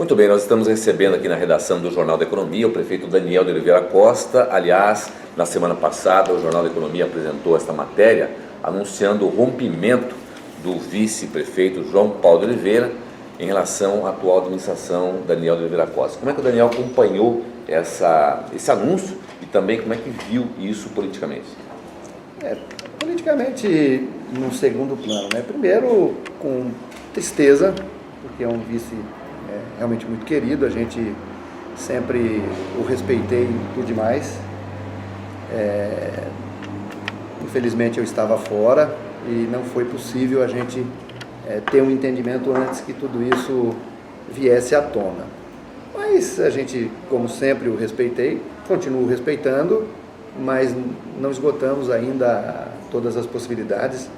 Muito bem, nós estamos recebendo aqui na redação do Jornal da Economia o prefeito Daniel de Oliveira Costa. Aliás, na semana passada o Jornal da Economia apresentou esta matéria anunciando o rompimento do vice-prefeito João Paulo de Oliveira em relação à atual administração Daniel de Oliveira Costa. Como é que o Daniel acompanhou esse anúncio e também como é que viu isso politicamente? Politicamente, num segundo plano, né? Primeiro, com tristeza, porque é um vice realmente muito querido, a gente sempre o respeitei por demais. Infelizmente eu estava fora e não foi possível a gente ter um entendimento antes que tudo isso viesse à tona. Mas a gente, como sempre, o respeitei, continuo respeitando, mas não esgotamos ainda todas as possibilidades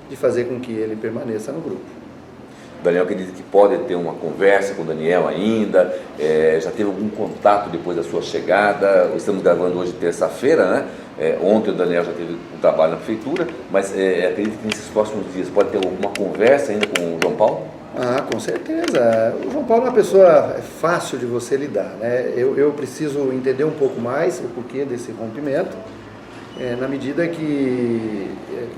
de fazer com que ele permaneça no grupo. O Daniel acredita que pode ter uma conversa com o Daniel ainda, já teve algum contato depois da sua chegada? Estamos gravando hoje terça-feira, né? Ontem o Daniel já teve um trabalho na prefeitura, mas acredita que nesses próximos dias pode ter alguma conversa ainda com o João Paulo? Com certeza. O João Paulo é uma pessoa fácil de você lidar, né? Eu preciso entender um pouco mais o porquê desse rompimento, na medida que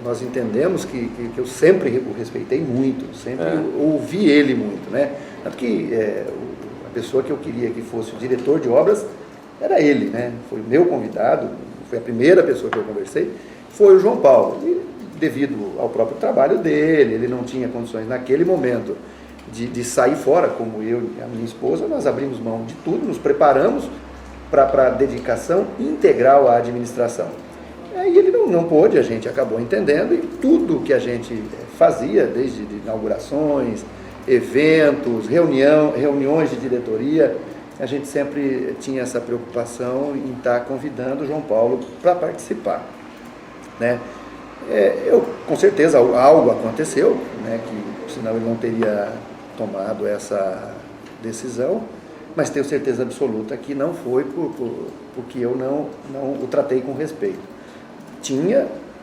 nós entendemos que eu sempre o respeitei muito, sempre ouvi ele muito, né? Tanto que a pessoa que eu queria que fosse o diretor de obras era ele, né? Foi o meu convidado, foi a primeira pessoa que eu conversei, foi o João Paulo. E, devido ao próprio trabalho dele, ele não tinha condições naquele momento de sair fora, como eu e a minha esposa, nós abrimos mão de tudo, nos preparamos para a dedicação integral à administração. E ele não pôde, a gente acabou entendendo, e tudo que a gente fazia, desde inaugurações, eventos, reuniões de diretoria, a gente sempre tinha essa preocupação em estar convidando o João Paulo para participar, né? Com certeza algo aconteceu, né, que senão ele não teria tomado essa decisão, mas tenho certeza absoluta que não foi porque eu não o tratei com respeito.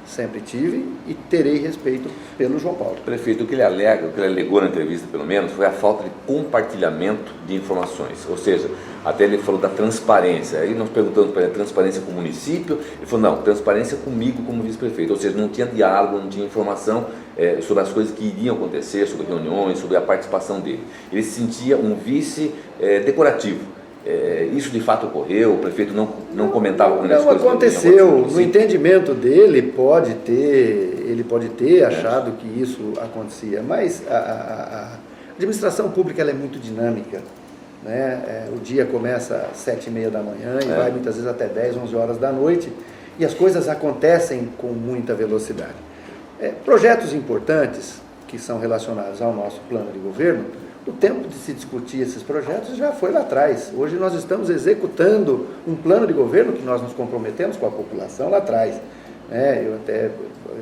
Sempre tive e terei respeito pelo João Paulo. Prefeito, o que ele alegou na entrevista, pelo menos, foi a falta de compartilhamento de informações. Ou seja, até ele falou da transparência. Aí nós perguntamos para ele, transparência com o município? Ele falou, não, transparência comigo como vice-prefeito. Ou seja, não tinha diálogo, não tinha informação sobre as coisas que iriam acontecer, sobre reuniões, sobre a participação dele. Ele se sentia um vice decorativo. Isso de fato ocorreu? O prefeito não comentava com as coisas? Não aconteceu. No entendimento dele, ele pode ter achado que isso acontecia, mas a administração pública ela é muito dinâmica, né? O dia começa às 7h30 da manhã e vai muitas vezes até 10, 11 horas da noite, e as coisas acontecem com muita velocidade. Projetos importantes que são relacionados ao nosso plano de governo, o tempo de se discutir esses projetos já foi lá atrás. Hoje nós estamos executando um plano de governo que nós nos comprometemos com a população lá atrás. Eu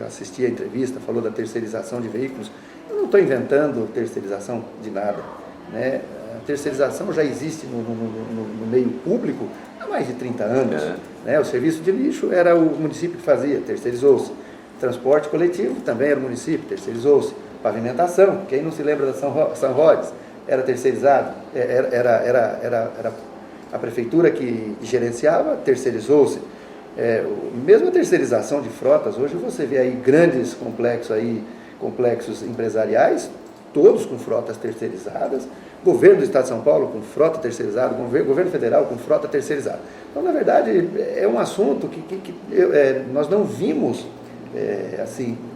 assisti a entrevista, falou da terceirização de veículos. Eu não estou inventando terceirização de nada, né? A terceirização já existe no meio público há mais de 30 anos. O serviço de lixo era o município que fazia, terceirizou-se. Transporte coletivo também era o município, terceirizou-se. Pavimentação, quem não se lembra da São Rodes, era terceirizado, era a prefeitura que gerenciava, terceirizou-se. Mesmo a terceirização de frotas, hoje você vê aí grandes complexos empresariais, todos com frotas terceirizadas, governo do Estado de São Paulo com frota terceirizada, governo federal com frota terceirizada. Então, na verdade, é um assunto que nós não vimos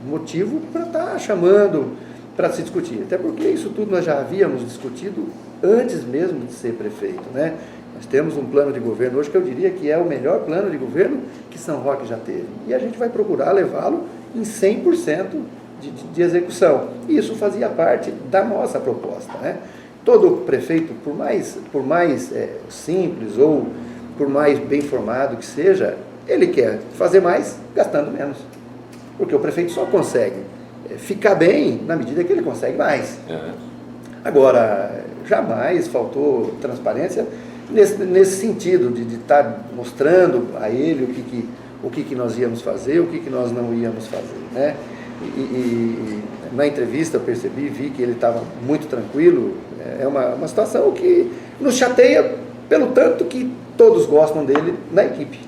motivo para estar chamando para se discutir, até porque isso tudo nós já havíamos discutido antes mesmo de ser prefeito, né? Nós temos um plano de governo hoje que eu diria que é o melhor plano de governo que São Roque já teve, e a gente vai procurar levá-lo em 100% de execução, e isso fazia parte da nossa proposta, né? Todo prefeito, por mais simples ou por mais bem formado que seja, ele quer fazer mais gastando menos. Porque o prefeito só consegue ficar bem na medida que ele consegue mais. Agora, jamais faltou transparência nesse sentido, de estar mostrando a ele o que nós íamos fazer, o que nós não íamos fazer, né? E na entrevista eu vi que ele estava muito tranquilo, É uma situação que nos chateia pelo tanto que todos gostam dele na equipe.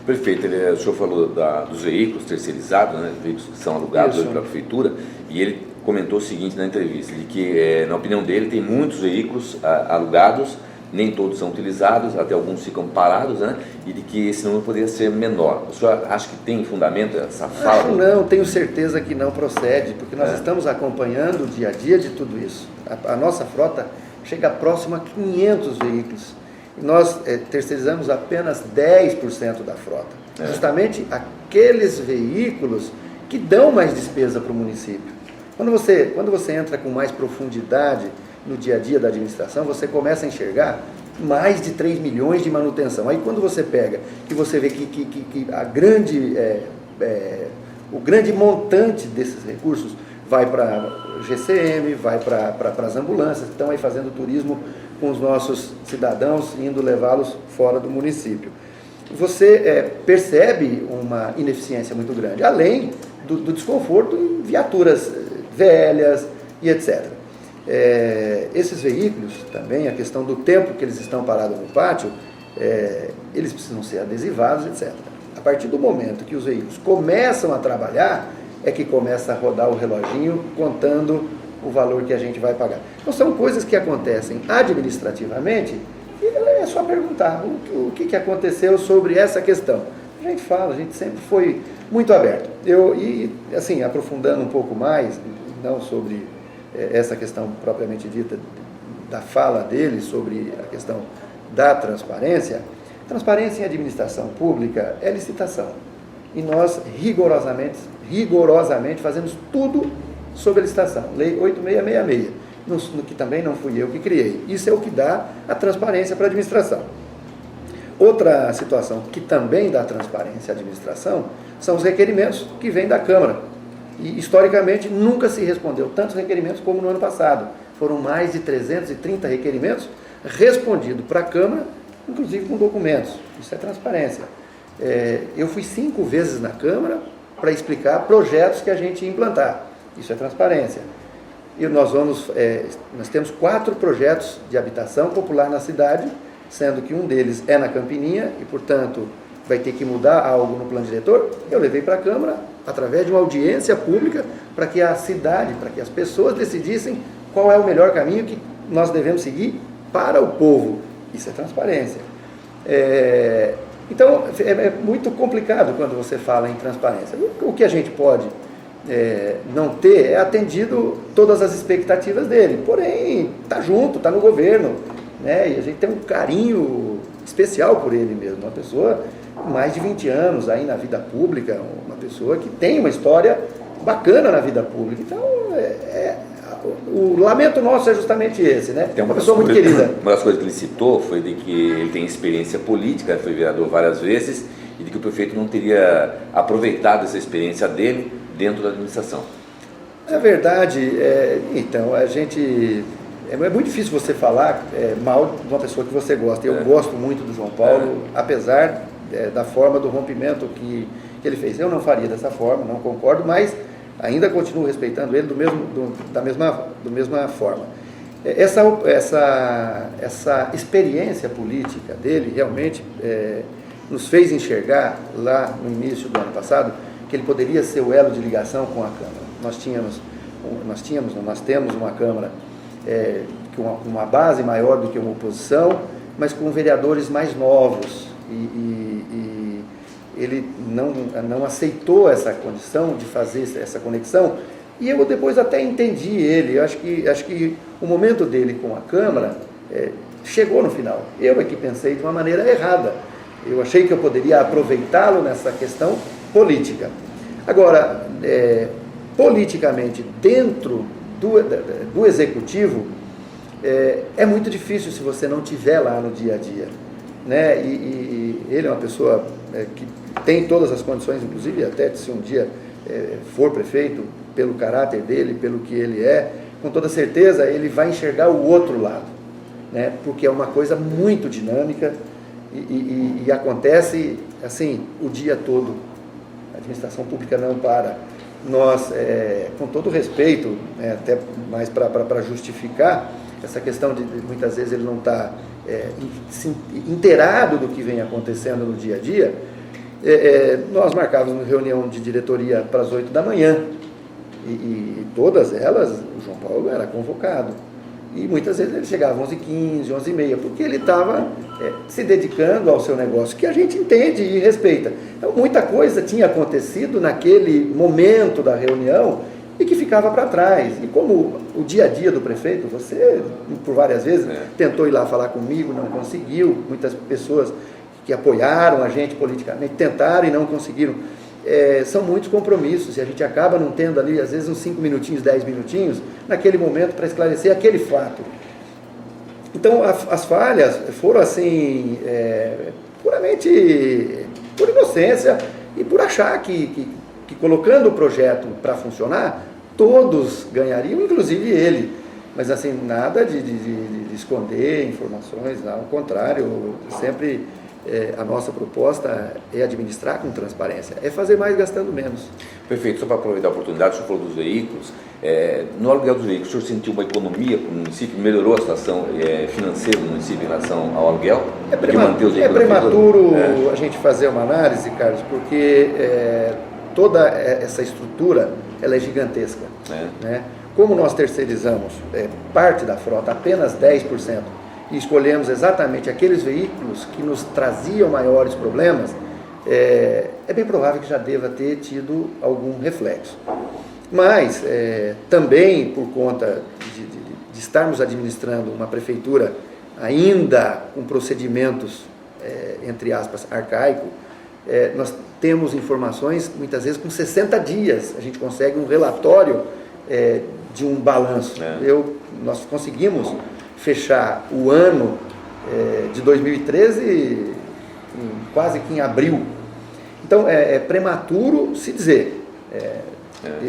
Perfeito, o senhor falou dos veículos terceirizados, né, veículos que são alugados pela prefeitura, e ele comentou o seguinte na entrevista, de que, na opinião dele, tem muitos veículos alugados, nem todos são utilizados, até alguns ficam parados, né, e de que esse número poderia ser menor. O senhor acha que tem fundamento essa fala? Acho não, tenho certeza que não procede, porque nós estamos acompanhando o dia a dia de tudo isso. A nossa frota chega próximo a 500 veículos. E nós terceirizamos apenas 10% da frota. Justamente aqueles veículos que dão mais despesa para o município. Quando você entra com mais profundidade no dia a dia da administração, você começa a enxergar mais de 3 milhões de manutenção. Aí quando você pega, que você vê que o grande montante desses recursos vai para GCM, vai para as ambulâncias, que estão aí fazendo turismo com os nossos cidadãos, indo levá-los fora do município. Você percebe uma ineficiência muito grande, além do desconforto em viaturas velhas e etc. Esses veículos também, a questão do tempo que eles estão parados no pátio, eles precisam ser adesivados, etc. A partir do momento que os veículos começam a trabalhar, é que começa a rodar o reloginho contando o valor que a gente vai pagar. Então são coisas que acontecem administrativamente e é só perguntar o que aconteceu sobre essa questão. A gente fala, a gente sempre foi muito aberto. E assim, aprofundando um pouco mais, não sobre essa questão propriamente dita da fala dele, sobre a questão da transparência. Transparência em administração pública é licitação. E nós rigorosamente fazemos tudo sobre a licitação. Lei 8666, que também não fui eu que criei. Isso é o que dá a transparência para a administração. Outra situação que também dá transparência à administração são os requerimentos que vêm da Câmara. E, historicamente, nunca se respondeu tantos requerimentos como no ano passado. Foram mais de 330 requerimentos respondidos para a Câmara, inclusive com documentos. Isso é transparência. Eu fui 5 vezes na Câmara para explicar projetos que a gente ia implantar. Isso é transparência. E nós temos 4 projetos de habitação popular na cidade, sendo que um deles é na Campininha e, portanto, vai ter que mudar algo no plano diretor. Eu levei para a Câmara, através de uma audiência pública, para que a cidade, para que as pessoas decidissem qual é o melhor caminho que nós devemos seguir para o povo. Isso é transparência. Então, é muito complicado quando você fala em transparência. O que a gente pode não ter é atendido todas as expectativas dele. Porém, está junto, está no governo, né? E a gente tem um carinho especial por ele mesmo. Uma pessoa com mais de 20 anos aí na vida pública, uma pessoa que tem uma história bacana na vida pública. Então, o lamento nosso é justamente esse, né? Tem uma pessoa muito querida. Uma das coisas que ele citou foi de que ele tem experiência política, foi vereador várias vezes, e de que o prefeito não teria aproveitado essa experiência dele dentro da administração. Na verdade, então, a gente... É muito difícil você falar mal de uma pessoa que você gosta. Eu gosto muito do João Paulo, apesar da forma do rompimento que ele fez. Eu não faria dessa forma, não concordo, mas ainda continuo respeitando ele da mesma forma. Essa experiência política dele realmente nos fez enxergar lá no início do ano passado que ele poderia ser o elo de ligação com a Câmara. Nós temos uma Câmara com uma base maior do que uma oposição, mas com vereadores mais novos, e ele não aceitou essa condição de fazer essa conexão, e eu depois até entendi ele. Acho que o momento dele com a Câmara chegou no final. Eu é que pensei de uma maneira errada. Eu achei que eu poderia aproveitá-lo nessa questão política. Agora, politicamente, dentro do executivo, é muito difícil se você não estiver lá no dia a dia, né? E ele é uma pessoa que tem todas as condições, inclusive até se um dia for prefeito, pelo caráter dele, pelo que ele é, com toda certeza ele vai enxergar o outro lado, né? Porque é uma coisa muito dinâmica e acontece assim o dia todo. A administração pública não para. Nós, com todo respeito, até mais para justificar, essa questão de muitas vezes ele não está inteirado do que vem acontecendo no dia a dia, nós marcávamos uma reunião de diretoria para as 8 da manhã, e todas elas, o João Paulo era convocado. E muitas vezes ele chegava às 11h15, 11h30, porque ele estava se dedicando ao seu negócio, que a gente entende e respeita. Então, muita coisa tinha acontecido naquele momento da reunião e que ficava para trás. E como o dia a dia do prefeito, você, por várias vezes, tentou ir lá falar comigo, não conseguiu. Muitas pessoas que apoiaram a gente politicamente tentaram e não conseguiram. São muitos compromissos e a gente acaba não tendo ali, às vezes, uns 5 minutinhos, 10 minutinhos, naquele momento para esclarecer aquele fato. Então, as falhas foram assim, puramente por inocência e por achar que colocando o projeto para funcionar, todos ganhariam, inclusive ele. Mas assim, nada de esconder informações, ao contrário, sempre... a nossa proposta é administrar com transparência, é fazer mais gastando menos. Perfeito, só para aproveitar a oportunidade, o senhor falou dos veículos, no aluguel dos veículos, o senhor sentiu uma economia para o município, melhorou a situação financeira do município em relação ao aluguel? É prematuro a gente fazer uma análise, Carlos, porque toda essa estrutura ela é gigantesca. Né? Como nós terceirizamos parte da frota, apenas 10%, e escolhemos exatamente aqueles veículos que nos traziam maiores problemas, é bem provável que já deva ter tido algum reflexo. Mas, também por conta de estarmos administrando uma prefeitura ainda com procedimentos, entre aspas, arcaico, nós temos informações, muitas vezes com 60 dias, a gente consegue um relatório de um balanço. Nós conseguimos fechar o ano de 2013 quase que em abril. Então, é prematuro se dizer.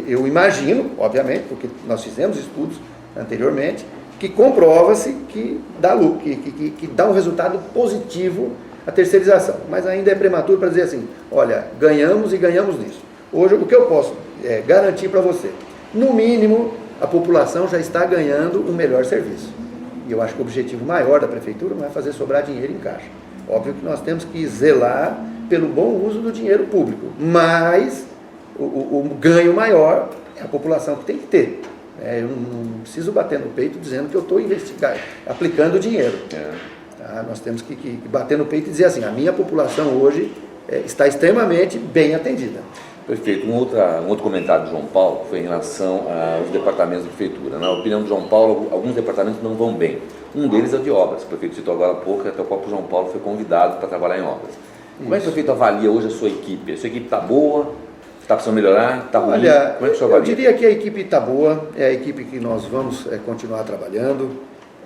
Eu imagino, obviamente, porque nós fizemos estudos anteriormente, que comprova-se que dá um resultado positivo a terceirização. Mas ainda é prematuro para dizer assim, olha, ganhamos e ganhamos nisso. Hoje, o que eu posso garantir para você? No mínimo, a população já está ganhando um melhor serviço. E eu acho que o objetivo maior da prefeitura não é fazer sobrar dinheiro em caixa. Óbvio que nós temos que zelar pelo bom uso do dinheiro público, mas o ganho maior é a população que tem que ter. Eu não preciso bater no peito dizendo que eu estou aplicando dinheiro. Tá? Nós temos que bater no peito e dizer assim, a minha população hoje está extremamente bem atendida. Perfeito. Um outro comentário do João Paulo foi em relação aos departamentos da prefeitura. Na opinião do João Paulo, alguns departamentos não vão bem. Um deles é o de obras. O prefeito citou agora há pouco, até o próprio João Paulo foi convidado para trabalhar em obras. Como é que o prefeito avalia hoje a sua equipe? A sua equipe está boa? Está precisando melhorar? Está ruim? Olha, como é que o senhor avalia? Eu diria que a equipe está boa, é a equipe que nós vamos continuar trabalhando.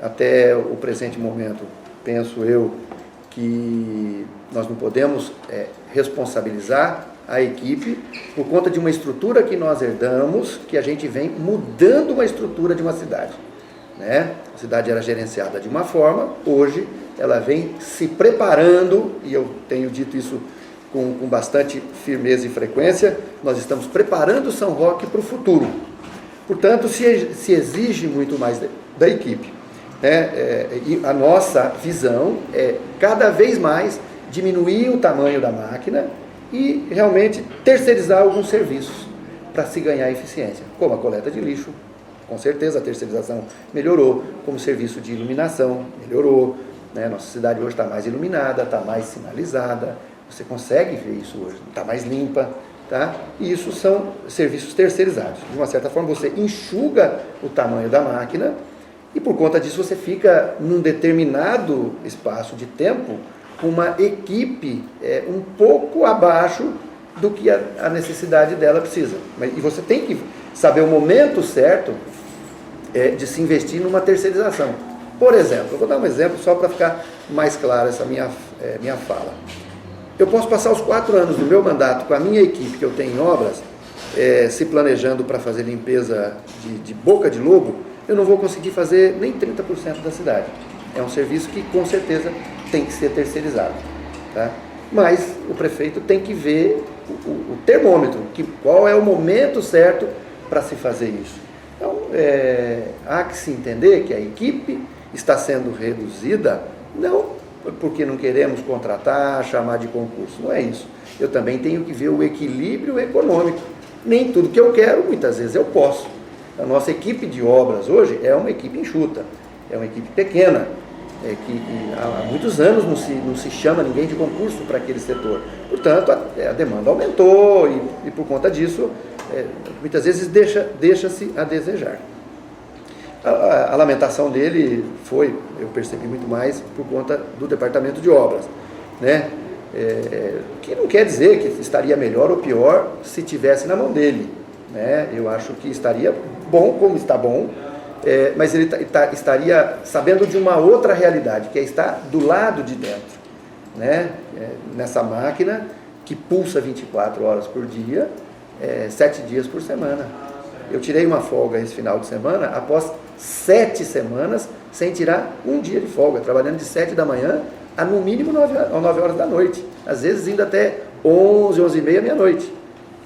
Até o presente momento, penso eu, que nós não podemos responsabilizar a equipe por conta de uma estrutura que nós herdamos, que a gente vem mudando uma estrutura de uma cidade. Né? A cidade era gerenciada de uma forma, hoje ela vem se preparando, e eu tenho dito isso com bastante firmeza e frequência, nós estamos preparando São Roque para o futuro. Portanto, se exige muito mais da equipe. E a nossa visão é cada vez mais diminuir o tamanho da máquina e realmente terceirizar alguns serviços para se ganhar eficiência, como a coleta de lixo, com certeza a terceirização melhorou, como serviço de iluminação melhorou, né? Nossa cidade hoje está mais iluminada, está mais sinalizada, você consegue ver isso hoje, está mais limpa, tá? E isso são serviços terceirizados. De uma certa forma você enxuga o tamanho da máquina e por conta disso você fica num determinado espaço de tempo com uma equipe um pouco abaixo do que a necessidade dela precisa. E você tem que saber o momento certo de se investir numa terceirização. Por exemplo, eu vou dar um exemplo só para ficar mais clara essa minha fala. Eu posso passar os 4 anos do meu mandato com a minha equipe que eu tenho em obras, se planejando para fazer limpeza de boca de lobo, eu não vou conseguir fazer nem 30% da cidade. É um serviço que com certeza tem que ser terceirizado. Tá? Mas o prefeito tem que ver o termômetro, qual é o momento certo para se fazer isso. Então, há que se entender que a equipe está sendo reduzida, não porque não queremos contratar, chamar de concurso, não é isso. Eu também tenho que ver o equilíbrio econômico. Nem tudo que eu quero, muitas vezes eu posso. A nossa equipe de obras hoje é uma equipe enxuta, é uma equipe pequena, que há muitos anos não se chama ninguém de concurso para aquele setor. Portanto, a demanda aumentou e por conta disso, muitas vezes deixa-se a desejar. A lamentação dele foi, eu percebi muito mais, por conta do departamento de obras, né? Que não quer dizer que estaria melhor ou pior se tivesse na mão dele, né? Eu acho que estaria bom como está bom, mas ele estaria sabendo de uma outra realidade, que é estar do lado de dentro, né? Nessa máquina que pulsa 24 horas por dia, 7 dias por semana. Eu tirei uma folga esse final de semana após 7 semanas sem tirar um dia de folga, trabalhando de 7 da manhã a no mínimo 9 horas da noite, às vezes indo até 11, 11h30, meia-noite.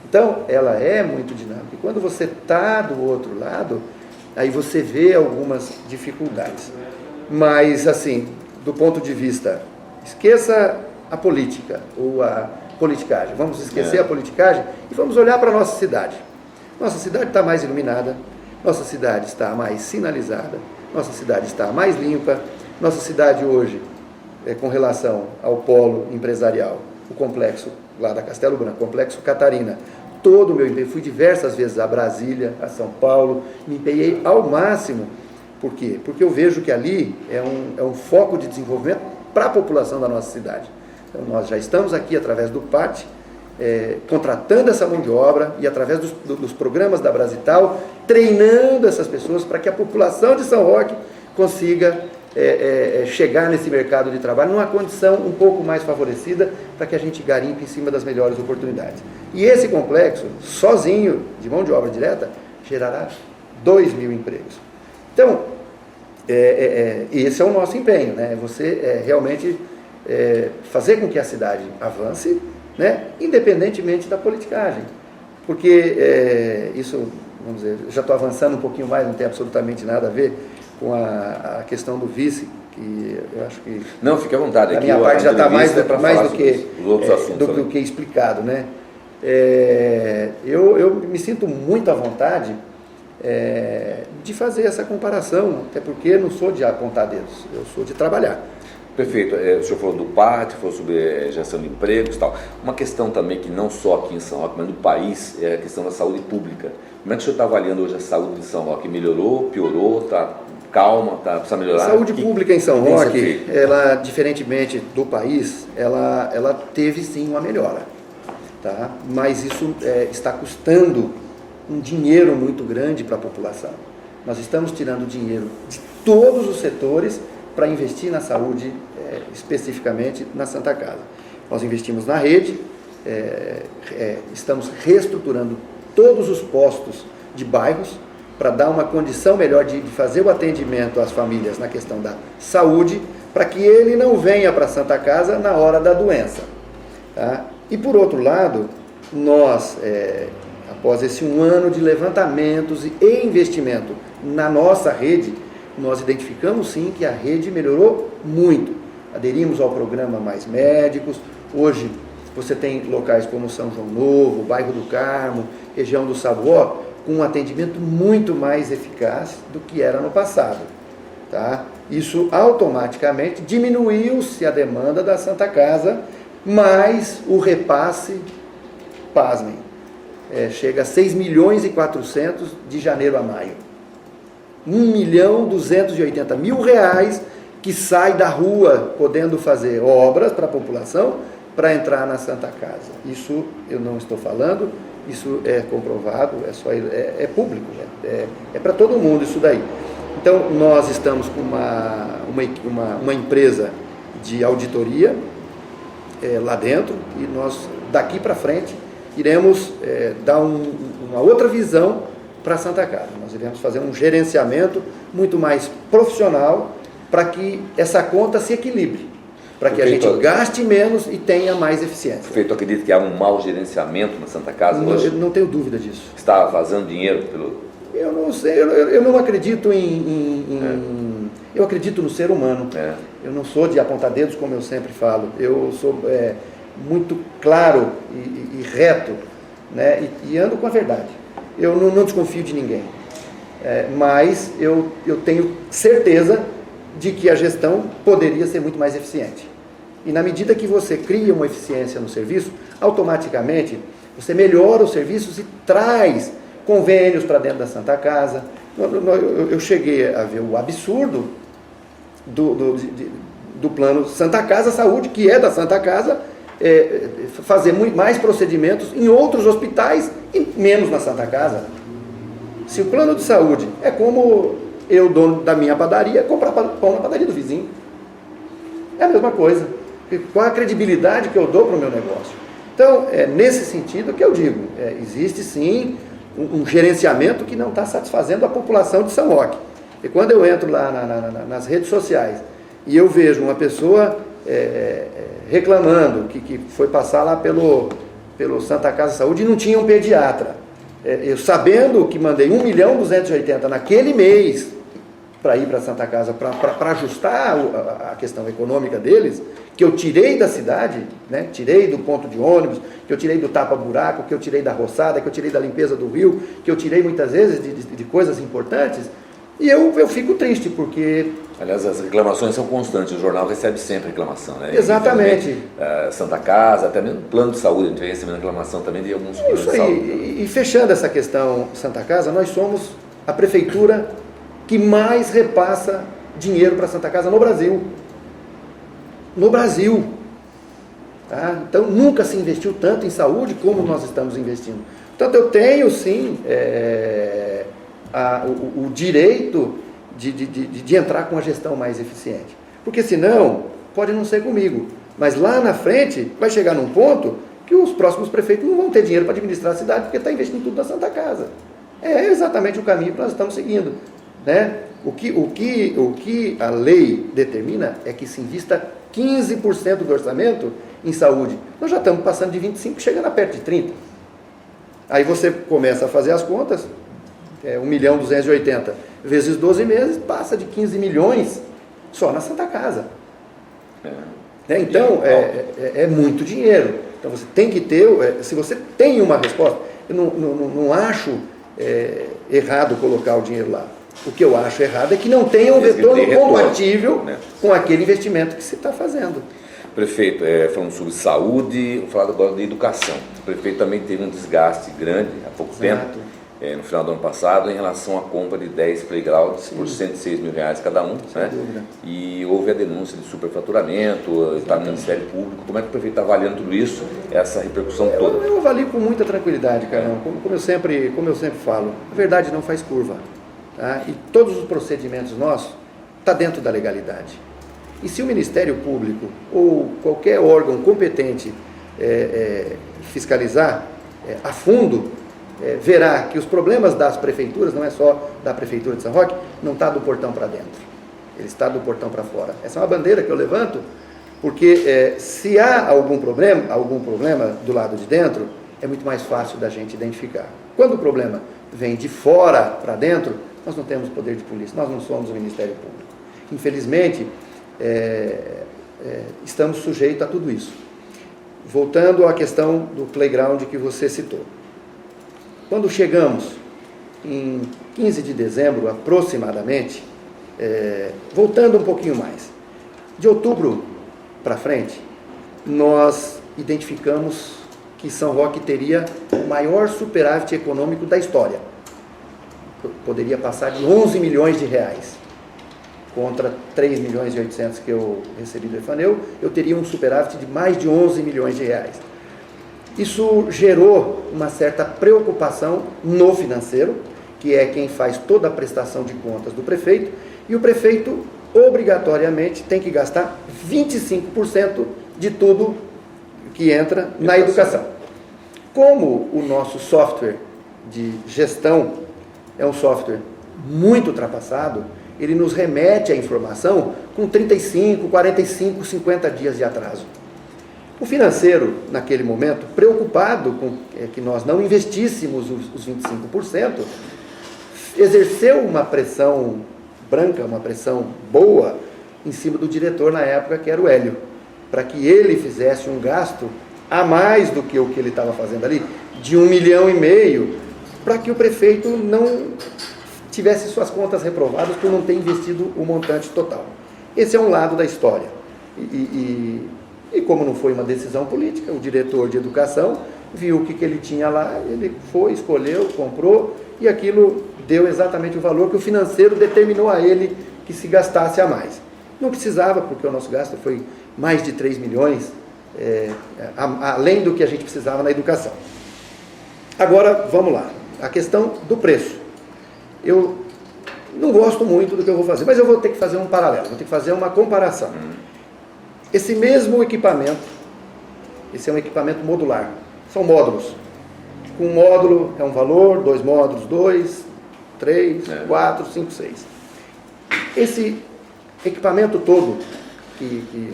Então, ela é muito dinâmica. E quando você está do outro lado, aí você vê algumas dificuldades. Mas, assim, do ponto de vista, esqueça a política ou a politicagem. Vamos esquecer a politicagem e vamos olhar para a nossa cidade. Nossa cidade está mais iluminada, nossa cidade está mais sinalizada, nossa cidade está mais limpa, nossa cidade hoje, com relação ao polo empresarial, o complexo lá da Castelo Branco, complexo Catarina, todo o meu empenho, fui diversas vezes a Brasília, a São Paulo, me empenhei ao máximo. Por quê? Porque eu vejo que ali é um foco de desenvolvimento para a população da nossa cidade. Então, nós já estamos aqui, através do PAT, contratando essa mão de obra e através dos programas da Brasital, treinando essas pessoas para que a população de São Roque consiga chegar nesse mercado de trabalho numa condição um pouco mais favorecida para que a gente garimpe em cima das melhores oportunidades. E esse complexo, sozinho, de mão de obra direta, gerará 2.000 empregos. Então, esse é o nosso empenho, né? Você realmente fazer com que a cidade avance, né? Independentemente da politicagem. Porque isso, vamos dizer, já estou avançando um pouquinho mais, não tem absolutamente nada a ver com a questão do vice, que eu acho que... Não, fique à vontade. A minha parte já está mais do que explicado, né? Eu me sinto muito à vontade de fazer essa comparação, até porque eu não sou de apontar dedos, eu sou de trabalhar. Perfeito. O senhor falou do PAT, falou sobre geração de empregos e tal. Uma questão também que não só aqui em São Roque, mas no país, é a questão da saúde pública. Como é que o senhor está avaliando hoje a saúde de São Roque? Melhorou, piorou, está calma, precisa melhorar? A saúde pública em São Roque, ela, diferentemente do país, ela teve sim uma melhora, tá? Mas isso está custando um dinheiro muito grande para a população. Nós estamos tirando dinheiro de todos os setores para investir na saúde, especificamente na Santa Casa. Nós investimos na rede, estamos reestruturando todos os postos de bairros para dar uma condição melhor de fazer o atendimento às famílias na questão da saúde, para que ele não venha para a Santa Casa na hora da doença. Tá? E por outro lado, nós, após esse 1 ano de levantamentos e investimento na nossa rede, nós identificamos sim que a rede melhorou muito. Aderimos ao programa Mais Médicos. Hoje você tem locais como São João Novo, Bairro do Carmo, região do Sabuó, com um atendimento muito mais eficaz do que era no passado. Tá? Isso automaticamente diminuiu-se a demanda da Santa Casa, mas o repasse, pasmem, chega a 6.400.000 de janeiro a maio. 1.280.000 reais que sai da rua podendo fazer obras para a população para entrar na Santa Casa. Isso eu não estou falando, isso é comprovado, é público, é para todo mundo isso daí. Então nós estamos com uma empresa de auditoria lá dentro e nós daqui para frente iremos dar uma outra visão para a Santa Casa. Nós iremos fazer um gerenciamento muito mais profissional para que essa conta se equilibre, para que a gente gaste menos e tenha mais eficiência. Perfeito, acredito que há um mau gerenciamento na Santa Casa hoje? Eu não tenho dúvida disso. Está vazando dinheiro Eu não sei, eu não acredito eu acredito no ser humano. Eu não sou de apontar dedos, como eu sempre falo. Eu sou muito claro e reto, né? E ando com a verdade. Eu não desconfio de ninguém. Mas eu tenho certeza de que a gestão poderia ser muito mais eficiente. E na medida que você cria uma eficiência no serviço, automaticamente você melhora os serviços e traz convênios para dentro da Santa Casa. Eu cheguei a ver o absurdo do plano Santa Casa Saúde, que é da Santa Casa, fazer mais procedimentos em outros hospitais e menos na Santa Casa. Se o plano de saúde é como eu, dono da minha padaria, comprar pão na padaria do vizinho. É a mesma coisa. Qual a credibilidade que eu dou para o meu negócio? Então, é nesse sentido que eu digo, existe sim um gerenciamento que não está satisfazendo a população de São Roque. E quando eu entro lá nas redes sociais e eu vejo uma pessoa reclamando que foi passar lá pelo Santa Casa Saúde e não tinha um pediatra, eu sabendo que mandei 1.280.000 naquele mês para ir para a Santa Casa, para ajustar a questão econômica deles, que eu tirei da cidade, né? Tirei do ponto de ônibus, que eu tirei do tapa-buraco, que eu tirei da roçada, que eu tirei da limpeza do rio, que eu tirei muitas vezes de coisas importantes, e eu fico triste, porque... Aliás, as reclamações são constantes, o jornal recebe sempre reclamação, né? Exatamente. Santa Casa, até mesmo plano de saúde, a gente vem recebendo reclamação também de alguns planos de saúde. E fechando essa questão Santa Casa, nós somos a prefeitura que mais repassa dinheiro para Santa Casa no Brasil. No Brasil. Tá? Então, nunca se investiu tanto em saúde como nós estamos investindo. Portanto, eu tenho, sim, o direito de entrar com a gestão mais eficiente. Porque, senão, pode não ser comigo. Mas lá na frente, vai chegar num ponto que os próximos prefeitos não vão ter dinheiro para administrar a cidade, porque está investindo tudo na Santa Casa. É exatamente o caminho que nós estamos seguindo. Né? O que a lei determina é que se invista 15% do orçamento em saúde. Nós já estamos passando de 25%, chegando a perto de 30%. Aí você começa a fazer as contas, 1.280.000 vezes 12 meses, passa de 15 milhões só na Santa Casa. Então, é muito dinheiro. Então, você tem que ter, se você tem uma resposta, eu não acho errado colocar o dinheiro lá. O que eu acho errado é que não tenha um retorno compatível, né, com aquele investimento que se está fazendo. Prefeito, falando sobre saúde, vou falar agora de educação. O prefeito também teve um desgaste grande há pouco tempo, no final do ano passado, em relação à compra de 10 playgrounds por R$106 mil cada um. Né? E houve a denúncia de superfaturamento, está no Ministério Público. Como é que o prefeito está avaliando tudo isso, essa repercussão toda? Eu avalio com muita tranquilidade, Carlão. Como eu sempre falo, a verdade não faz curva. Tá? E todos os procedimentos nossos estão dentro da legalidade. E se o Ministério Público ou qualquer órgão competente fiscalizar a fundo, verá que os problemas das prefeituras, não é só da Prefeitura de São Roque, não está do portão para dentro, ele está do portão para fora. Essa é uma bandeira que eu levanto, porque se há algum problema do lado de dentro, é muito mais fácil da gente identificar. Quando o problema vem de fora para dentro, nós não temos poder de polícia, nós não somos o Ministério Público. Infelizmente, estamos sujeitos a tudo isso. Voltando à questão do playground que você citou. Quando chegamos em 15 de dezembro, aproximadamente, voltando um pouquinho mais, de outubro para frente, nós identificamos que São Roque teria o maior superávit econômico da história. Poderia passar de 11 milhões de reais. Contra 3 milhões e 800 que eu recebi do Efaneu, eu teria um superávit de mais de 11 milhões de reais. Isso gerou uma certa preocupação no financeiro, que é quem faz toda a prestação de contas do prefeito, e o prefeito obrigatoriamente tem que gastar 25% de tudo que entra na educação. Como o nosso software de gestão é um software muito ultrapassado, ele nos remete a informação com 35, 45, 50 dias de atraso. O financeiro, naquele momento, preocupado com que nós não investíssemos os 25%, exerceu uma pressão branca, uma pressão boa, em cima do diretor na época, que era o Hélio, para que ele fizesse um gasto a mais do que o que ele estava fazendo ali, de 1,5 milhão, para que o prefeito não tivesse suas contas reprovadas por não ter investido o montante total. Esse é um lado da história. E como não foi uma decisão política, o diretor de educação viu o que ele tinha lá, ele foi, escolheu, comprou, e aquilo deu exatamente o valor que o financeiro determinou a ele que se gastasse a mais. Não precisava, porque o nosso gasto foi mais de 3 milhões, além do que a gente precisava na educação. Agora, vamos lá, a questão do preço. Eu não gosto muito do que eu vou fazer, mas eu vou ter que fazer um paralelo, vou ter que fazer uma comparação. Esse mesmo equipamento, esse é um equipamento modular, são módulos. Um módulo é um valor, 2 módulos, 2, 3, 4, 5, 6. Esse equipamento todo que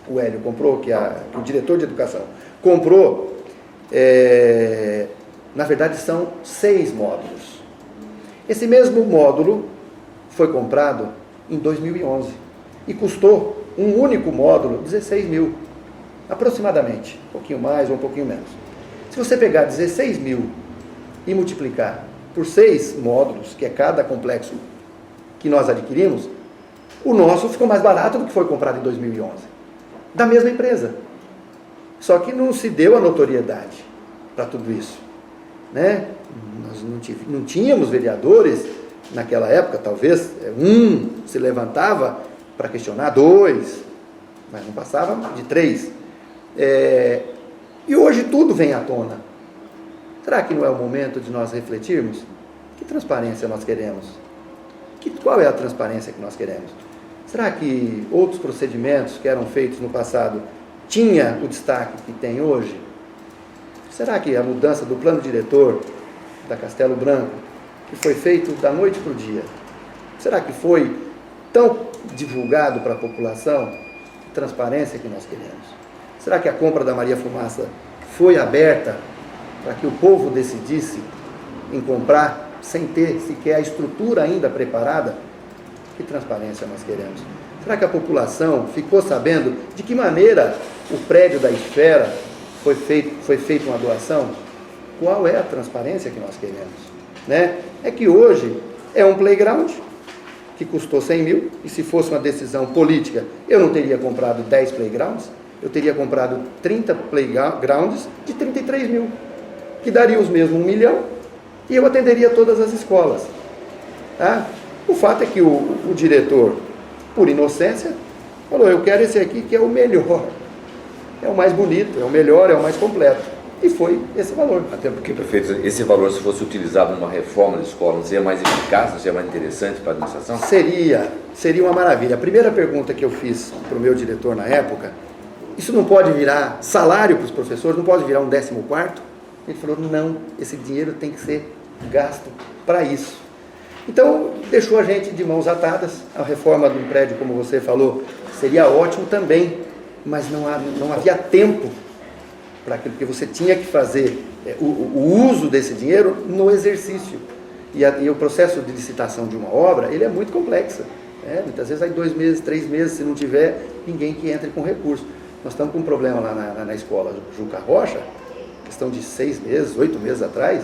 o Hélio comprou, que o diretor de educação comprou, na verdade são 6 módulos. Esse mesmo módulo foi comprado em 2011 e custou um único módulo 16 mil, aproximadamente, um pouquinho mais ou um pouquinho menos. Se você pegar 16 mil e multiplicar por 6 módulos, que é cada complexo que nós adquirimos, o nosso ficou mais barato do que foi comprado em 2011, da mesma empresa. Só que não se deu a notoriedade para tudo isso, né? Nós não tínhamos vereadores naquela época, talvez um se levantava para questionar, 2, mas não passava de 3. E hoje tudo vem à tona. Será que não é o momento de nós refletirmos? Que transparência nós queremos? Qual é a transparência que nós queremos? Será que outros procedimentos que eram feitos no passado tinha o destaque que tem hoje? Será que a mudança do plano diretor da Castelo Branco, que foi feito da noite para o dia, será que foi tão divulgado para a população? Que transparência que nós queremos? Será que a compra da Maria Fumaça foi aberta para que o povo decidisse em comprar sem ter sequer a estrutura ainda preparada? Que transparência nós queremos? Será que a população ficou sabendo de que maneira o prédio da Esfera foi feita uma doação? Qual é a transparência que nós queremos? Né? É que hoje é um playground que custou 100 mil, e se fosse uma decisão política, eu não teria comprado 10 playgrounds, eu teria comprado 30 playgrounds de 33 mil, que daria os mesmos 1 milhão, e eu atenderia todas as escolas. Tá? O fato é que o diretor, por inocência, falou, eu quero esse aqui que é o melhor, é o mais bonito, é o melhor, é o mais completo. E foi esse valor. Até porque, prefeito, esse valor, se fosse utilizado numa reforma da escola, não seria mais eficaz, não seria mais interessante para a administração? Seria uma maravilha. A primeira pergunta que eu fiz para o meu diretor na época, isso não pode virar salário para os professores, não pode virar um 14º? Ele falou, não, esse dinheiro tem que ser gasto para isso. Então, deixou a gente de mãos atadas. A reforma do prédio, como você falou, seria ótimo também, mas não havia tempo para aquilo, porque você tinha que fazer o uso desse dinheiro no exercício. E o processo de licitação de uma obra, ele é muito complexo. Muitas vezes aí 2 meses, 3 meses, se não tiver ninguém que entre com recurso. Nós estamos com um problema lá na escola Juca Rocha, questão de 6 meses, 8 meses atrás,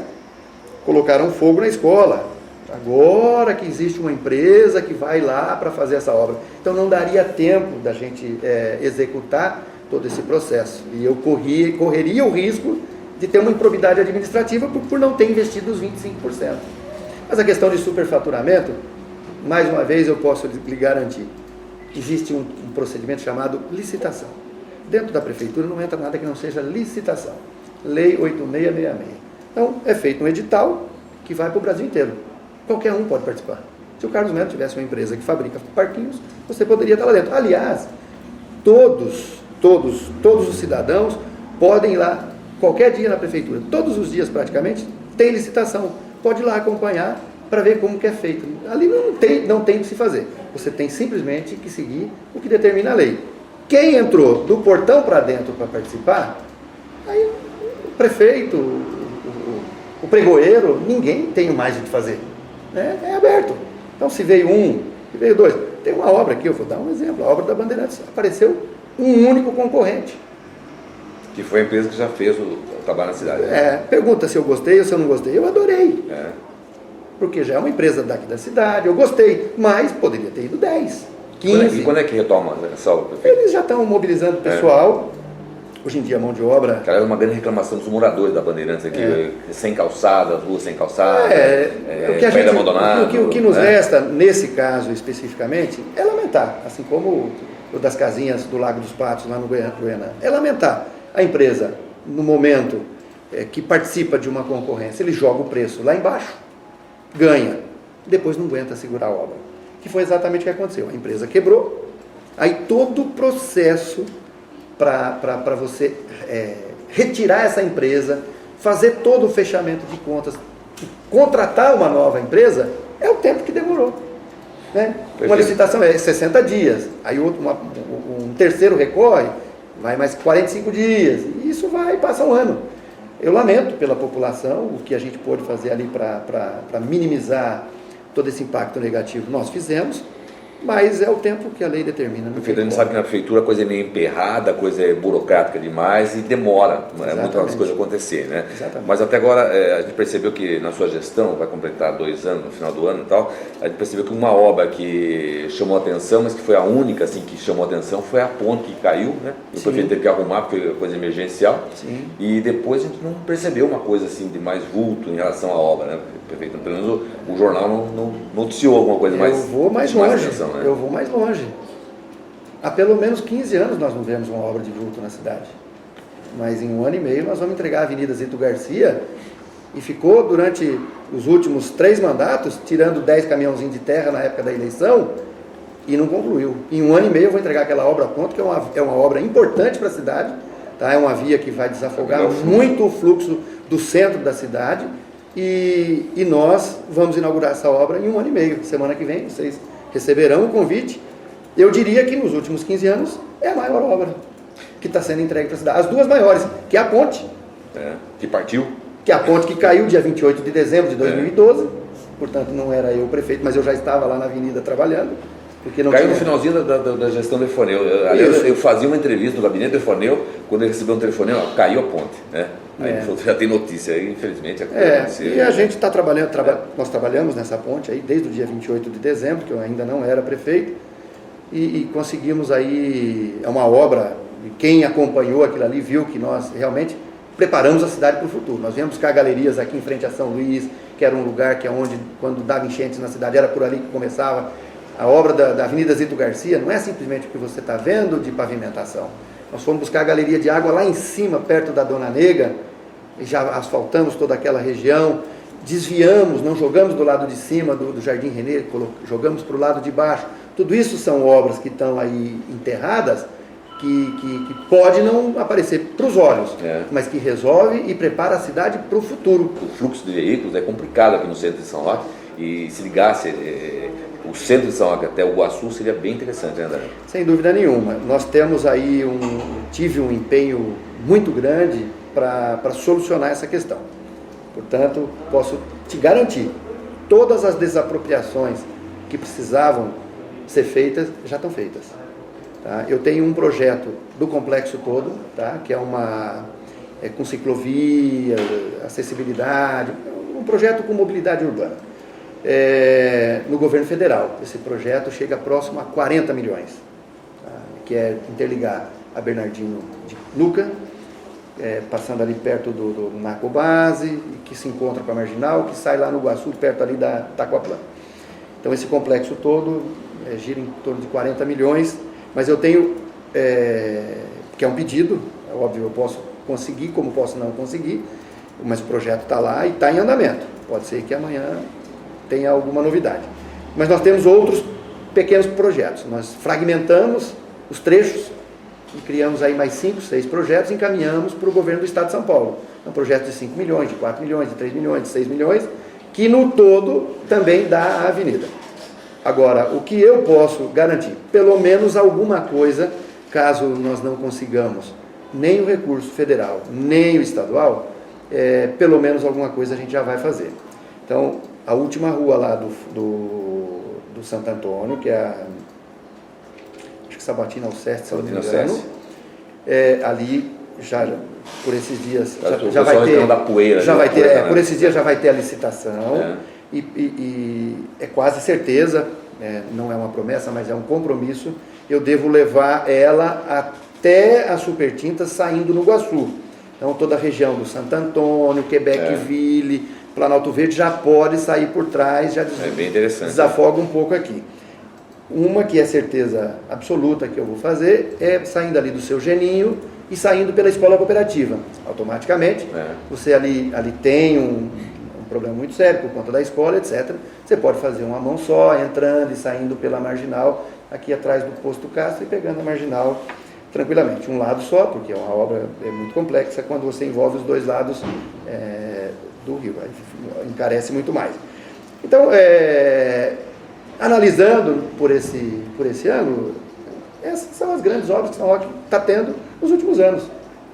colocaram fogo na escola. Agora que existe uma empresa que vai lá para fazer essa obra. Então não daria tempo da gente executar todo esse processo. E eu correria o risco de ter uma improbidade administrativa por não ter investido os 25%. Mas a questão de superfaturamento, mais uma vez eu posso lhe garantir, existe um procedimento chamado licitação. Dentro da prefeitura não entra nada que não seja licitação. Lei 8666. Então é feito um edital que vai para o Brasil inteiro. Qualquer um pode participar. Se o Carlos Melo tivesse uma empresa que fabrica parquinhos, você poderia estar lá dentro. Aliás, todos os cidadãos podem ir lá, qualquer dia na prefeitura, todos os dias praticamente, tem licitação. Pode ir lá acompanhar para ver como que é feito. Ali não tem o que se fazer. Você tem simplesmente que seguir o que determina a lei. Quem entrou do portão para dentro para participar, aí o prefeito, o pregoeiro, ninguém tem mais o que fazer. né? É aberto. Então, se veio um, se veio dois. Tem uma obra aqui, eu vou dar um exemplo, a obra da Bandeirantes. Apareceu um único concorrente. Que foi a empresa que já fez o trabalho na cidade. Pergunta se eu gostei ou se eu não gostei. Eu adorei. Porque já é uma empresa daqui da cidade, eu gostei, mas poderia ter ido 10, 15. E quando é que retoma essa obra, prefeito? Eles já estão mobilizando o pessoal. Hoje em dia a mão de obra... Cara, é uma grande reclamação dos moradores da Bandeirantes aqui, sem calçada, ruas sem calçada, prédio abandonado. O que nos resta, nesse caso especificamente, é lamentar, assim como o das casinhas do Lago dos Patos, lá no Goiânia, é lamentar a empresa, no momento que participa de uma concorrência, ele joga o preço lá embaixo, ganha, depois não aguenta segurar a obra. Que foi exatamente o que aconteceu. A empresa quebrou, aí todo o processo para você retirar essa empresa, fazer todo o fechamento de contas, contratar uma nova empresa, é o tempo que demorou. Né? Uma licitação é 60 dias, aí um terceiro recorre, vai mais 45 dias, e isso vai passar um ano. Eu lamento pela população, o que a gente pôde fazer ali para minimizar todo esse impacto negativo, nós fizemos, mas é o tempo que a lei determina. Prefeito, a gente sabe que na prefeitura a coisa é meio emperrada, a coisa é burocrática demais e demora muitas coisas acontecer, né? Exatamente. Mas até agora a gente percebeu que na sua gestão, vai completar 2 anos no final do ano e tal, a gente percebeu que uma obra que chamou a atenção, mas que foi a única assim, que chamou a atenção, foi a ponte que caiu, né? O prefeito teve que arrumar porque foi coisa emergencial. Sim. E depois a gente não percebeu uma coisa assim de mais vulto em relação à obra, né? Prefeito, pelo menos o jornal não noticiou alguma coisa mais. Eu vou mais longe. Eu vou mais longe. Há pelo menos 15 anos nós não vemos uma obra de vulto na cidade. Mas em 1 ano e meio nós vamos entregar a Avenida Zito Garcia e ficou durante os últimos 3 mandatos, tirando 10 caminhãozinhos de terra na época da eleição, e não concluiu. Em 1 ano e meio eu vou entregar aquela obra pronta, que é uma obra importante para a cidade, tá? É uma via que vai desafogar muito o fluxo do centro da cidade. E nós vamos inaugurar essa obra em 1 ano e meio. Semana que vem vocês receberão o convite. Eu diria que nos últimos 15 anos é a maior obra que está sendo entregue para a cidade. As 2 maiores, que é a ponte. Que partiu. Que é a ponte que caiu dia 28 de dezembro de 2012. Portanto, não era eu o prefeito, mas eu já estava lá na avenida trabalhando. Porque não caiu tinha... no finalzinho da gestão do Efoneu. Eu fazia uma entrevista no gabinete do Efoneu, quando ele recebeu um telefonema, caiu a ponte, né? Aí ele falou, já tem notícia, aí infelizmente aconteceu. E a gente está trabalhando, nós trabalhamos nessa ponte aí desde o dia 28 de dezembro, que eu ainda não era prefeito, e conseguimos aí, é uma obra, quem acompanhou aquilo ali viu que nós realmente preparamos a cidade para o futuro. Nós viemos buscar galerias aqui em frente a São Luís, que era um lugar que é onde, quando dava enchentes na cidade, era por ali que começava. A obra da Avenida Zito Garcia não é simplesmente o que você está vendo de pavimentação. Nós fomos buscar a galeria de água lá em cima, perto da Dona Nega, e já asfaltamos toda aquela região, desviamos, não jogamos do lado de cima do Jardim Renê, jogamos para o lado de baixo. Tudo isso são obras que estão aí enterradas, que pode não aparecer para os olhos, mas que resolve e prepara a cidade para o futuro. O fluxo de veículos é complicado aqui no centro de São Roque, e se ligasse o centro de São Roque até o Iguaçu seria bem interessante, né, André? Sem dúvida nenhuma. Nós temos aí tive um empenho muito grande para solucionar essa questão. Portanto, posso te garantir, todas as desapropriações que precisavam ser feitas, já estão feitas. Tá? Eu tenho um projeto do complexo todo, tá? Que é com ciclovia, acessibilidade, um projeto com mobilidade urbana. No governo federal, esse projeto chega próximo a 40 milhões, tá? Que é interligar a Bernardino de Luca, passando ali perto do Narcobase, que se encontra com a Marginal, que sai lá no Iguaçu, perto ali da Taquaplã. Então esse complexo todo gira em torno de 40 milhões, mas eu tenho, que é um pedido, é óbvio, eu posso conseguir, como posso não conseguir, mas o projeto está lá e está em andamento. Pode ser que amanhã tenha alguma novidade. Mas nós temos outros pequenos projetos, nós fragmentamos os trechos, e criamos aí mais 5, 6 projetos e encaminhamos para o governo do Estado de São Paulo. É um projeto de 5 milhões, de 4 milhões, de 3 milhões, de 6 milhões, que no todo também dá a avenida. Agora, o que eu posso garantir? Pelo menos alguma coisa, caso nós não consigamos nem o recurso federal, nem o estadual, pelo menos alguma coisa a gente já vai fazer. Então, a última rua lá do Santo Antônio, que é acho que Sabatina ao Seste, se eu não me engano, ali já por esses dias já vai ter da poeira, já vai ter por esses dias já vai ter a licitação e é quase certeza, não é uma promessa, mas é um compromisso, eu devo levar ela até a Supertintas saindo no Iguaçu. Então toda a região do Santo Antônio, Quebecville, Planalto Verde já pode sair por trás, já bem interessante, desafoga um pouco aqui. Uma que é certeza absoluta que eu vou fazer é saindo ali do Seu Geninho e saindo pela escola cooperativa. Automaticamente, você ali tem um problema muito sério por conta da escola, etc. Você pode fazer uma mão só, entrando e saindo pela marginal, aqui atrás do posto Castro e pegando a marginal tranquilamente. Um lado só, porque uma obra muito complexa quando você envolve os dois lados do rio, aí encarece muito mais. Então, analisando por esse ângulo, essas são as grandes obras que São Roque está tendo nos últimos anos,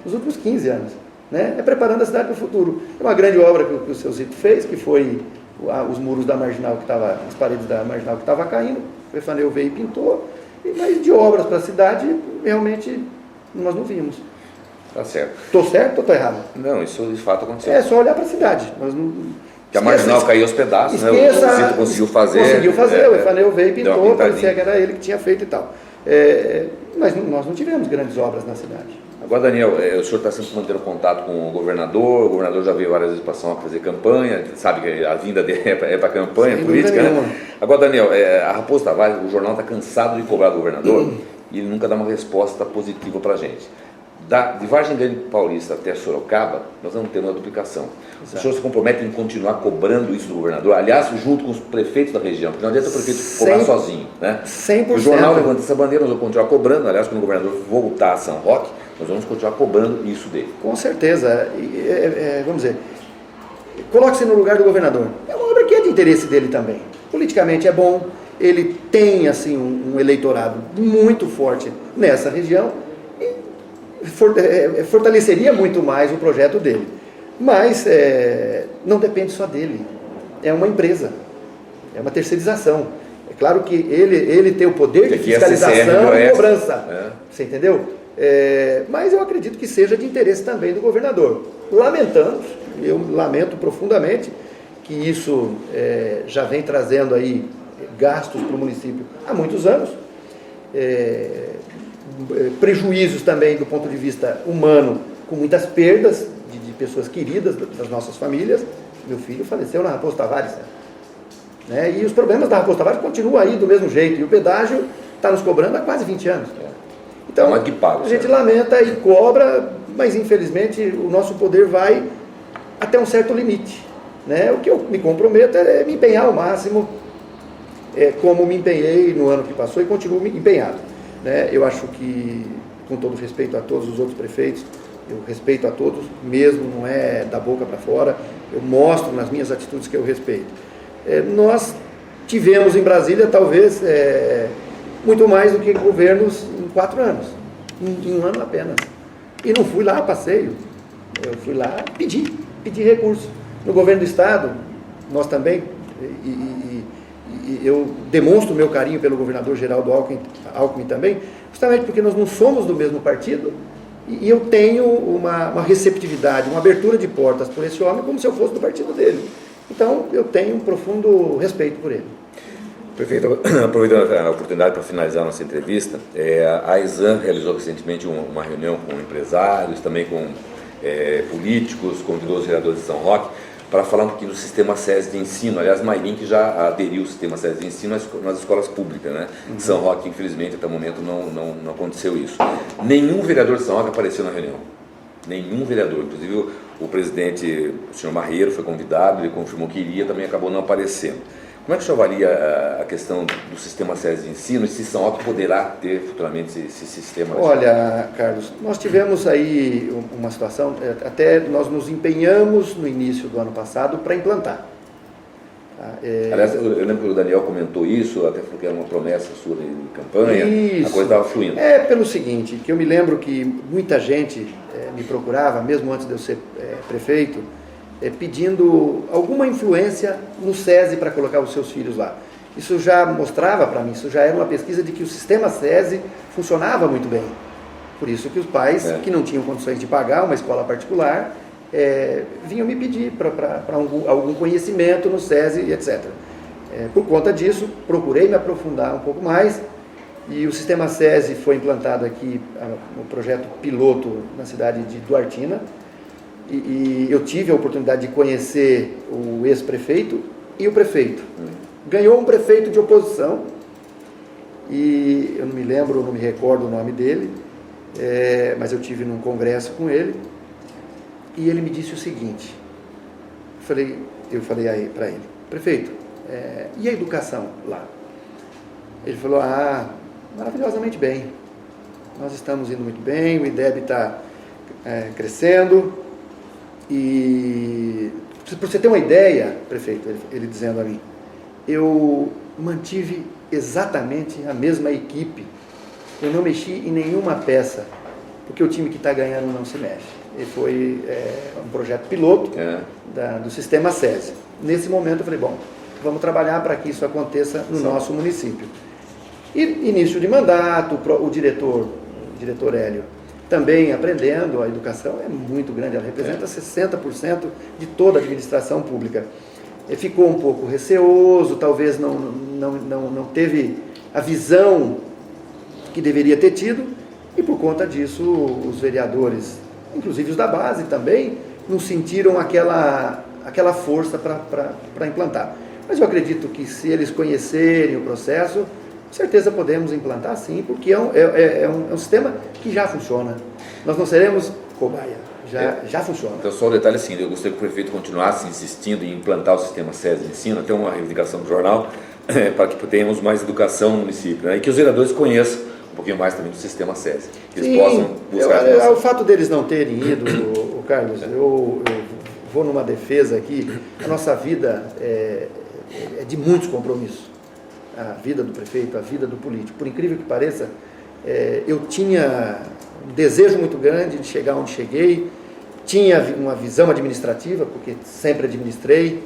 nos últimos 15 anos. Né? Preparando a cidade para o futuro. É uma grande obra que o seu Zito fez, que foi os muros da marginal as paredes da marginal que estava caindo, o Efaneu veio e pintou, mas de obras para a cidade, realmente, nós não vimos. Tá certo. Estou certo ou estou errado? Não, isso de fato aconteceu. É só olhar para a cidade. Nós não... Que a marginal caiu aos pedaços, né? O Zito conseguiu fazer. O Efaneu veio e pintou, parecia que era ele que tinha feito e tal. Mas nós não tivemos grandes obras na cidade. Agora, Daniel, o senhor está sempre mantendo contato com o governador já veio várias vezes para São Roque fazer campanha, sabe que a vinda dele é para campanha política, né? Agora, Daniel, a Raposo Tavares, o jornal está cansado de cobrar do governador e ele nunca dá uma resposta positiva para a gente. De Vargem Grande Paulista até Sorocaba, nós vamos ter uma duplicação. Exato. O senhor se compromete em continuar cobrando isso do governador, aliás, junto com os prefeitos da região, porque não adianta o prefeito cobrar sozinho, né? 100%. O jornal levanta essa bandeira, nós vamos continuar cobrando, aliás, quando o governador voltar a São Roque, nós vamos continuar cobrando isso dele. Com certeza. Vamos dizer, coloque-se no lugar do governador. É uma obra que é de interesse dele também. Politicamente é bom, ele tem assim um eleitorado muito forte nessa região e fortaleceria muito mais o projeto dele. Mas não depende só dele. É uma empresa, é uma terceirização. É claro que ele tem o poder de fiscalização e cobrança. Você entendeu? Mas eu acredito que seja de interesse também do governador. Eu lamento profundamente que isso já vem trazendo aí gastos para o município há muitos anos, prejuízos também do ponto de vista humano, com muitas perdas de pessoas queridas das nossas famílias. Meu filho faleceu na Raposo Tavares, né? E os problemas da Raposo Tavares continuam aí do mesmo jeito, e o pedágio está nos cobrando há quase 20 anos. Então, a gente lamenta e cobra, mas infelizmente o nosso poder vai até um certo limite. Né? O que eu me comprometo é me empenhar ao máximo, como me empenhei no ano que passou e continuo empenhado. Né? Eu acho que, com todo respeito a todos os outros prefeitos, eu respeito a todos, mesmo não é da boca para fora, eu mostro nas minhas atitudes que eu respeito. Nós tivemos em Brasília, talvez, muito mais do que governos em 4 anos, em um ano apenas. E não fui lá a passeio, eu fui lá pedir recurso. No governo do Estado, nós também, e eu demonstro o meu carinho pelo governador Geraldo Alckmin também, justamente porque nós não somos do mesmo partido, e eu tenho uma receptividade, uma abertura de portas por esse homem como se eu fosse do partido dele. Então, eu tenho um profundo respeito por ele. Prefeito, aproveitando a oportunidade para finalizar a nossa entrevista, a Exam realizou recentemente uma reunião com empresários, também com políticos, convidou os vereadores de São Roque, para falar um pouquinho do sistema SESI de ensino. Aliás, Mairink já aderiu ao sistema SESI de ensino nas escolas públicas, né? Em São Roque, infelizmente, até o momento não aconteceu isso. Nenhum vereador de São Roque apareceu na reunião. Nenhum vereador. Inclusive, o presidente, o senhor Marreiro, foi convidado, ele confirmou que iria, também acabou não aparecendo. Como é que o senhor avalia a questão do sistema SESI de ensino e se São Roque poderá ter futuramente esse sistema? Olha, Carlos, nós tivemos aí uma situação, até nós nos empenhamos no início do ano passado para implantar. Aliás, eu lembro que o Daniel comentou isso, até falou que era uma promessa sua de campanha, isso. A coisa estava fluindo. Pelo seguinte, que eu me lembro que muita gente me procurava, mesmo antes de eu ser prefeito, pedindo alguma influência no SESI para colocar os seus filhos lá. Isso já mostrava para mim, isso já era uma pesquisa de que o sistema SESI funcionava muito bem. Por isso que os pais, que não tinham condições de pagar uma escola particular, vinham me pedir para algum conhecimento no SESI e etc. Por conta disso, procurei me aprofundar um pouco mais, e o sistema SESI foi implantado aqui, no projeto piloto na cidade de Duartina, e eu tive a oportunidade de conhecer o ex-prefeito e o prefeito. Ganhou um prefeito de oposição, e eu não me lembro, não me recordo o nome dele, mas eu tive num congresso com ele, e ele me disse o seguinte, eu falei aí para ele, prefeito, e a educação lá? Ele falou, maravilhosamente bem, nós estamos indo muito bem, o IDEB está crescendo, e para você ter uma ideia, prefeito, ele dizendo a mim, eu mantive exatamente a mesma equipe, eu não mexi em nenhuma peça, porque o time que está ganhando não se mexe. E foi um projeto piloto do sistema SESI. Nesse momento eu falei, bom, vamos trabalhar para que isso aconteça no nosso município. E início de mandato, o diretor Hélio, também aprendendo, a educação é muito grande, ela representa 60% de toda a administração pública. Ficou um pouco receoso, talvez não teve a visão que deveria ter tido, e por conta disso os vereadores, inclusive os da base também, não sentiram aquela força para implantar. Mas eu acredito que se eles conhecerem o processo, com certeza podemos implantar sim, porque é um sistema que já funciona. Nós não seremos cobaia, já funciona. Então só um detalhe assim, eu gostaria que o prefeito continuasse insistindo em implantar o sistema SESI de ensino, até uma reivindicação do jornal, para que tenhamos mais educação no município, né? E que os vereadores conheçam um pouquinho mais também do sistema SESI, que eles possam buscar. O fato deles não terem ido, Carlos, eu vou numa defesa aqui, a nossa vida é de muitos compromissos. A vida do prefeito, a vida do político. Por incrível que pareça, eu tinha um desejo muito grande de chegar onde cheguei, tinha uma visão administrativa, porque sempre administrei,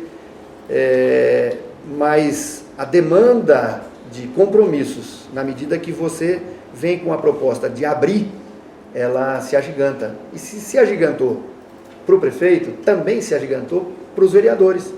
mas a demanda de compromissos, na medida que você vem com a proposta de abrir, ela se agiganta. E se agigantou para o prefeito, também se agigantou para os vereadores.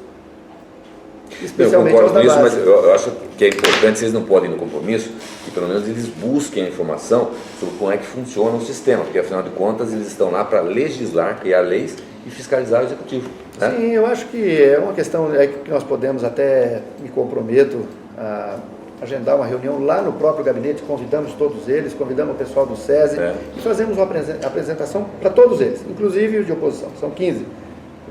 Especialmente eu concordo com isso, mas eu acho que é importante, vocês não podem ir no compromisso, que pelo menos eles busquem a informação sobre como é que funciona o sistema, porque afinal de contas eles estão lá para legislar, criar leis e fiscalizar o executivo. Né? Sim, eu acho que é uma questão que nós podemos até, me comprometo a agendar uma reunião lá no próprio gabinete, convidamos todos eles, convidamos o pessoal do SESI e fazemos uma apresentação para todos eles, inclusive os de oposição, são 15.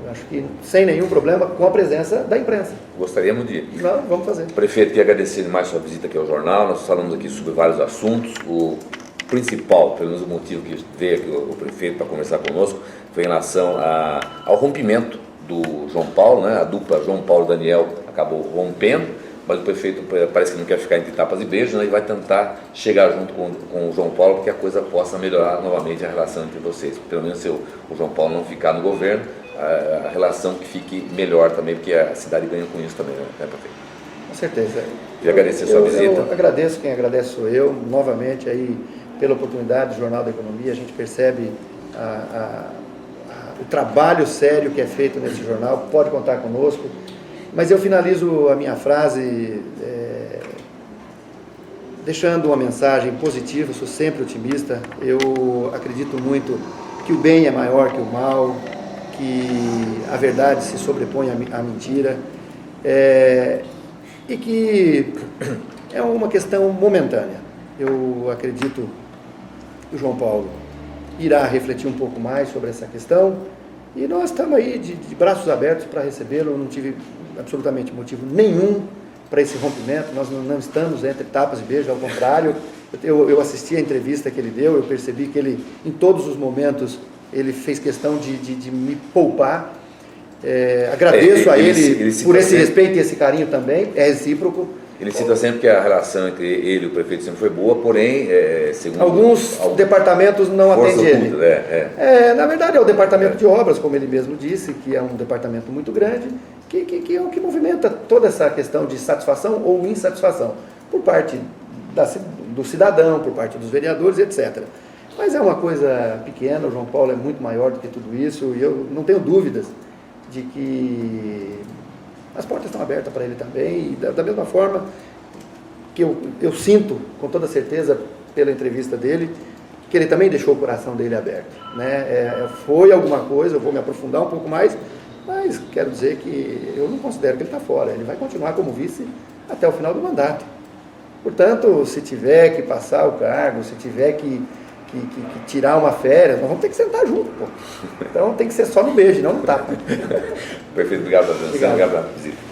Eu acho que sem nenhum problema, com a presença da imprensa. Gostaríamos de ir. Não, vamos fazer. Prefeito, queria agradecer demais sua visita aqui ao jornal, nós falamos aqui sobre vários assuntos, o principal, pelo menos o motivo que veio aqui o prefeito para conversar conosco, foi em relação ao rompimento do João Paulo, né? A dupla João Paulo e Daniel acabou rompendo, mas o prefeito parece que não quer ficar entre tapas e beijos, né? E vai tentar chegar junto com o João Paulo para que a coisa possa melhorar novamente a relação entre vocês. Pelo menos se o João Paulo não ficar no governo, a relação que fique melhor também, porque a cidade ganha com isso também, né, prefeito? Com certeza. Queria agradecer a sua visita. Eu agradeço, quem agradece sou eu, novamente aí pela oportunidade do Jornal da Economia, a gente percebe o trabalho sério que é feito nesse jornal, pode contar conosco, mas eu finalizo a minha frase deixando uma mensagem positiva, sou sempre otimista, eu acredito muito que o bem é maior que o mal, que a verdade se sobrepõe à mentira, e que é uma questão momentânea. Eu acredito que o João Paulo irá refletir um pouco mais sobre essa questão, e nós estamos aí de braços abertos para recebê-lo. Eu não tive absolutamente motivo nenhum para esse rompimento, nós não estamos entre tapas e beijos, ao contrário, eu assisti a entrevista que ele deu, eu percebi que ele, em todos os momentos, ele fez questão de me poupar. Agradeço a ele por esse respeito e esse carinho também, é recíproco. Ele cita sempre que a relação entre ele e o prefeito sempre foi boa, porém, segundo... Alguns departamentos não atendem ele. Na verdade, é o departamento de obras, como ele mesmo disse, que é um departamento muito grande, que é o que movimenta toda essa questão de satisfação ou insatisfação, por parte do cidadão, por parte dos vereadores, etc. Mas é uma coisa pequena, o João Paulo é muito maior do que tudo isso, e eu não tenho dúvidas de que as portas estão abertas para ele também, e da mesma forma que eu sinto, com toda certeza, pela entrevista dele, que ele também deixou o coração dele aberto. Né? Foi alguma coisa, eu vou me aprofundar um pouco mais, mas quero dizer que eu não considero que ele está fora, ele vai continuar como vice até o final do mandato. Portanto, se tiver que passar o cargo, se tiver que tirar uma férias, nós vamos ter que sentar junto, pô. Então tem que ser só no beijo, não no tapa. Perfeito, obrigado pela atenção, obrigado pela visita.